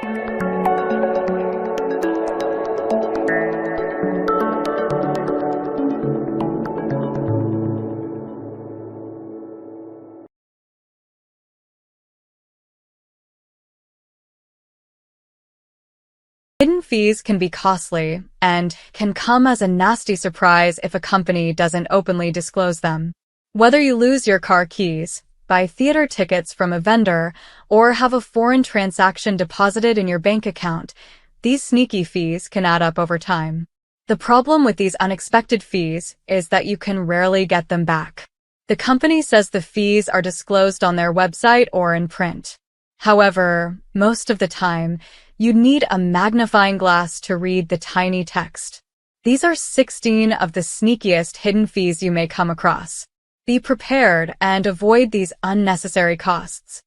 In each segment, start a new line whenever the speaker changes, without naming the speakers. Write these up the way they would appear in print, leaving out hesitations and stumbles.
Hidden fees can be costly and can come as a nasty surprise if a company doesn't openly disclose them. Whether you lose your car keys, buy theater tickets from a vendor, or have a foreign transaction deposited in your bank account, these sneaky fees can add up over time. The problem with these unexpected fees is that you can rarely get them back. The company says the fees are disclosed on their website or in print. However, most of the time, you'd need a magnifying glass to read the tiny text. These are 16 of the sneakiest hidden fees you may come across. Be prepared and avoid these unnecessary costs.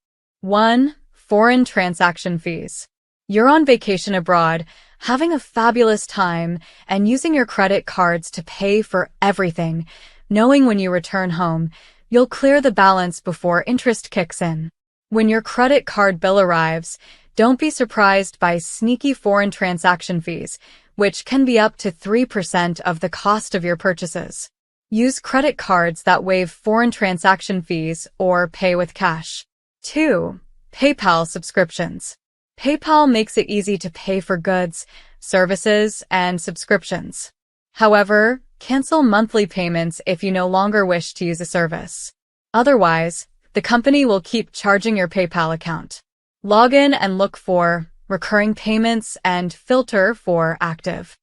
1. Foreign transaction fees. You're on vacation abroad, having a fabulous time, and using your credit cards to pay for everything, knowing when you return home, you'll clear the balance before interest kicks in. When your credit card bill arrives, don't be surprised by sneaky foreign transaction fees, which can be up to 3% of the cost of your purchases. Use credit cards that waive foreign transaction fees or pay with cash. 2. PayPal subscriptions. PayPal makes it easy to pay for goods, services, and subscriptions. However, cancel monthly payments if you no longer wish to use a service. Otherwise, the company will keep charging your PayPal account. Log in and look for recurring payments and filter for active.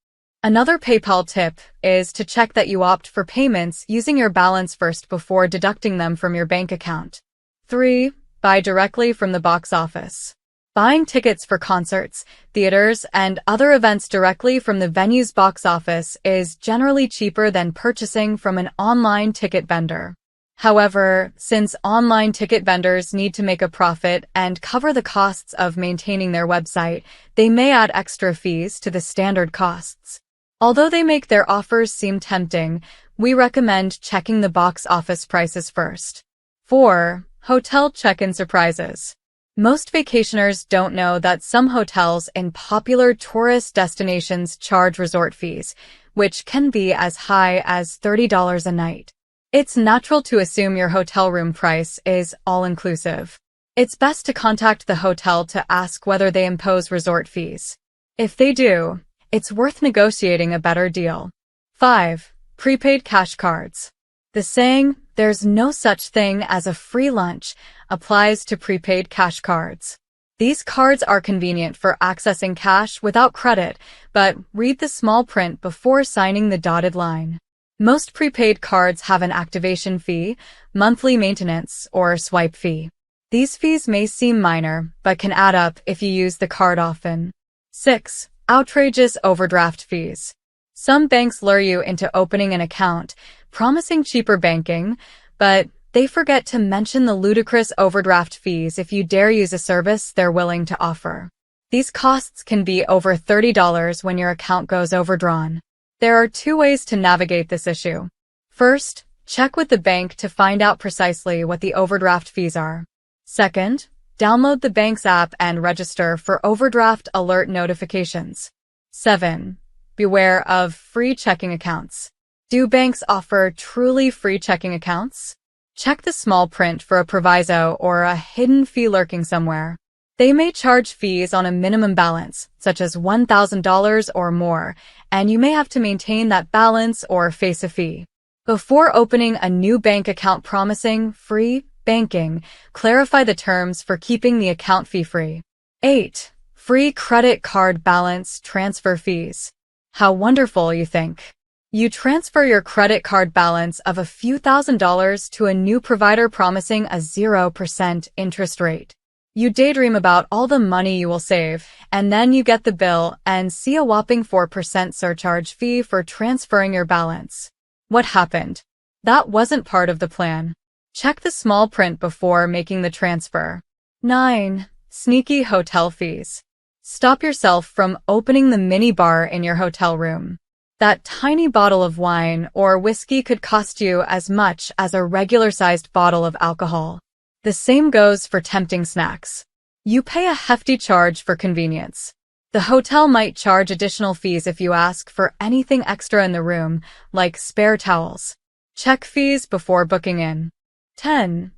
Another PayPal tip is to check that you opt for payments using your balance first before deducting them from your bank account. 3. Buy directly from the box office. Buying tickets for concerts, theaters, and other events directly from the venue's box office is generally cheaper than purchasing from an online ticket vendor. However, since online ticket vendors need to make a profit and cover the costs of maintaining their website, they may add extra fees to the standard costs. Although they make their offers seem tempting, we recommend checking the box office prices first. 4. Hotel check-in surprises. Most vacationers don't know that some hotels in popular tourist destinations charge resort fees, which can be as high as $30 a night. It's natural to assume your hotel room price is all-inclusive. It's best to contact the hotel to ask whether they impose resort fees. If they do, it's worth negotiating a better deal. 5. Prepaid cash cards. The saying, "There's no such thing as a free lunch," applies to prepaid cash cards. These cards are convenient for accessing cash without credit, but read the small print before signing the dotted line. Most prepaid cards have an activation fee, monthly maintenance, or swipe fee. These fees may seem minor, but can add up if you use the card often. 6. Outrageous overdraft fees. Some banks lure you into opening an account, promising cheaper banking, but they forget to mention the ludicrous overdraft fees if you dare use a service they're willing to offer. These costs can be over $30 when your account goes overdrawn. There are 2 ways to navigate this issue. First, check with the bank to find out precisely what the overdraft fees are. Second, download the bank's app and register for overdraft alert notifications. 7. Beware of free checking accounts. Do banks offer truly free checking accounts? Check the small print for a proviso or a hidden fee lurking somewhere. They may charge fees on a minimum balance, such as $1,000 or more, and you may have to maintain that balance or face a fee. Before opening a new bank account promising free banking, clarify the terms for keeping the account fee-free. 8. Free credit card balance transfer fees. How wonderful, you think? You transfer your credit card balance of a few $1,000s to a new provider promising a 0% interest rate. You daydream about all the money you will save, and then you get the bill and see a whopping 4% surcharge fee for transferring your balance. What happened? That wasn't part of the plan. Check the small print before making the transfer. 9. Sneaky hotel fees. Stop yourself from opening the mini bar in your hotel room. That tiny bottle of wine or whiskey could cost you as much as a regular-sized bottle of alcohol. The same goes for tempting snacks. You pay a hefty charge for convenience. The hotel might charge additional fees if you ask for anything extra in the room, like spare towels. Check fees before booking in. 10.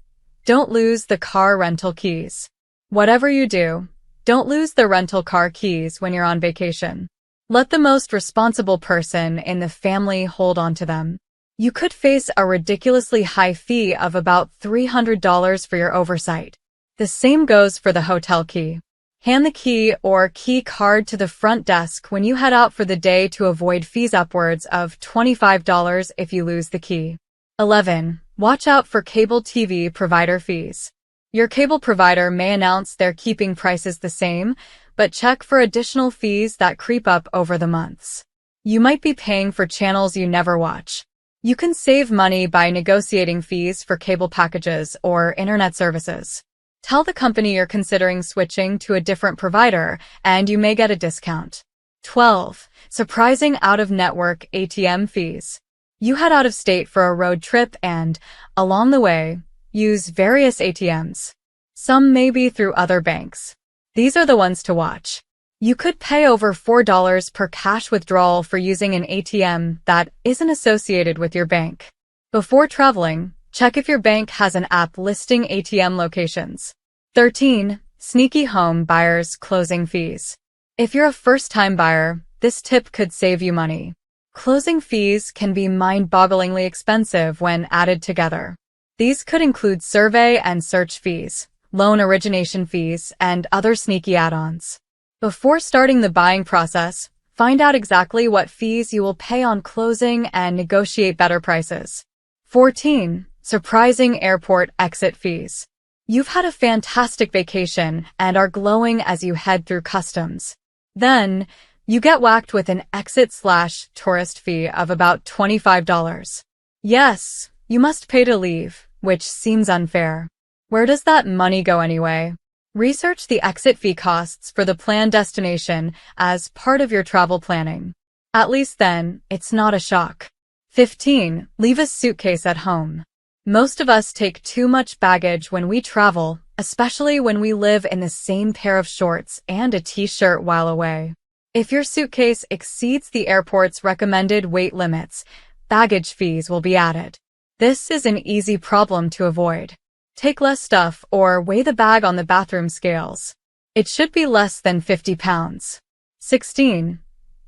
Don't lose the car rental keys. Whatever you do, don't lose the rental car keys when you're on vacation. Let the most responsible person in the family hold on to them. You could face a ridiculously high fee of about $300 for your oversight. The same goes for the hotel key. Hand the key or key card to the front desk when you head out for the day to avoid fees upwards of $25 if you lose the key. 11. Watch out for cable TV provider fees. Your cable provider may announce they're keeping prices the same, but check for additional fees that creep up over the months. You might be paying for channels you never watch. You can save money by negotiating fees for cable packages or internet services. Tell the company you're considering switching to a different provider, and you may get a discount. 12. Surprising out-of-network ATM fees. You head out of state for a road trip and, along the way, use various ATMs. Some may be through other banks. These are the ones to watch. You could pay over $4 per cash withdrawal for using an ATM that isn't associated with your bank. Before traveling, check if your bank has an app listing ATM locations. 13. Sneaky home buyers closing fees. If you're a first-time buyer, this tip could save you money. Closing fees can be mind-bogglingly expensive when added together. These could include survey and search fees, loan origination fees, and other sneaky add-ons. Before starting the buying process, find out exactly what fees you will pay on closing and negotiate better prices. 14. Surprising airport exit fees. You've had a fantastic vacation and are glowing as you head through customs. Then, you get whacked with an exit/tourist fee of about $25. Yes, you must pay to leave, which seems unfair. Where does that money go anyway? Research the exit fee costs for the planned destination as part of your travel planning. At least then, it's not a shock. 15. Leave a suitcase at home. Most of us take too much baggage when we travel, especially when we live in the same pair of shorts and a t-shirt while away. If your suitcase exceeds the airport's recommended weight limits, baggage fees will be added. This is an easy problem to avoid. Take less stuff or weigh the bag on the bathroom scales. It should be less than 50 pounds. 16.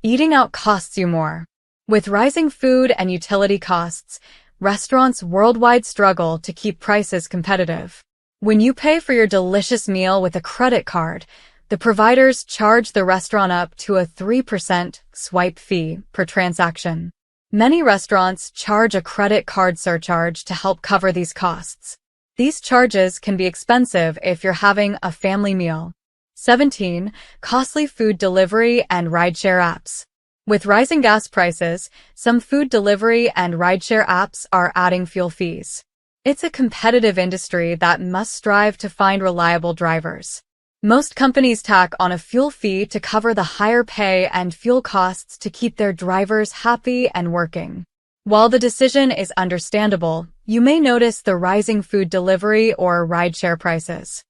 Eating out costs you more. With rising food and utility costs, restaurants worldwide struggle to keep prices competitive. When you pay for your delicious meal with a credit card, the providers charge the restaurant up to a 3% swipe fee per transaction. Many restaurants charge a credit card surcharge to help cover these costs. These charges can be expensive if you're having a family meal. 17. Costly food delivery and rideshare apps. With rising gas prices, some food delivery and rideshare apps are adding fuel fees. It's a competitive industry that must strive to find reliable drivers. Most companies tack on a fuel fee to cover the higher pay and fuel costs to keep their drivers happy and working. While the decision is understandable, you may notice the rising food delivery or rideshare prices.